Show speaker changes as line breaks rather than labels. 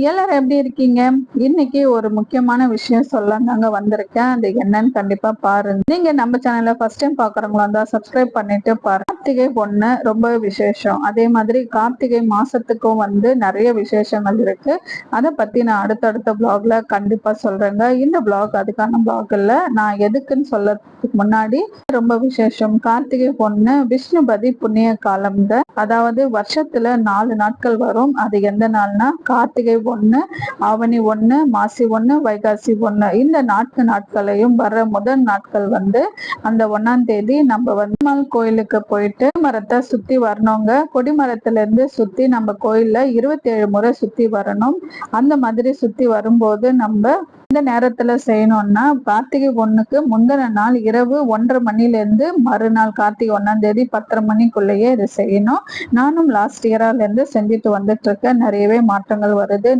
எல்லாரும் எப்படி இருக்கீங்க? இன்னைக்கு ஒரு முக்கியமான விஷயம் சொல்லலாம் தாங்க வந்திருக்கேன். அது என்னன்னு கண்டிப்பா பாருங்க. நீங்க நம்ம சேனலை ஃபர்ஸ்ட் டைம் பாக்குறவங்களா இருந்தா சப்ஸ்கிரைப் பண்ணிட்டு பாருங்க. கார்த்திகை ஒண்ணு ரொம்ப விசேஷம். அதே மாதிரி கார்த்திகை மாசத்துக்கும் நிறைய விசேஷங்கள் இருக்கு. அதை பத்தி நான் அடுத்தடுத்த பிளாக்ல கண்டிப்பா சொல்றேங்க. இந்த பிளாக் அதுக்கான பிளாக் இல்ல. நான் எதுக்குன்னு சொல்லறதுக்கு முன்னாடி ரொம்ப விசேஷம். கார்த்திகை ஒண்ணு விஷ்ணுபதி புண்ணிய காலம். அதாவது வருஷத்துல 4 நாட்கள் வரும். அது எந்த நாள்னா கார்த்திகை 1, ஆவணி 1, மாசி 1, வைகாசி 1. இந்த நாட்களையும் வர்ற முதல் நாட்கள் அந்த 1ஆம் தேதி நம்ம பெருமாள் கோயிலுக்கு போயிட்டு மரத்தை சுத்தி வரணுங்க. கொடிமரத்துல இருந்து சுத்தி நம்ம கோயில்ல 27 முறை சுத்தி வரணும். அந்த மாதிரி சுத்தி வரும்போது நம்ம இந்த நேரத்துல செய்யணும்னா கார்த்திகை 1க்கு முந்தின நாள் இரவு 1:30 மணில இருந்து மறுநாள் கார்த்திகை 1ஆம் தேதி 10:30 மணிக்குள்ளேயே இதை செய்யணும். நானும் லாஸ்ட் இயரால இருந்து செஞ்சுட்டு வந்துட்டு இருக்கேன். நிறையவே மாற்றங்கள் வருது.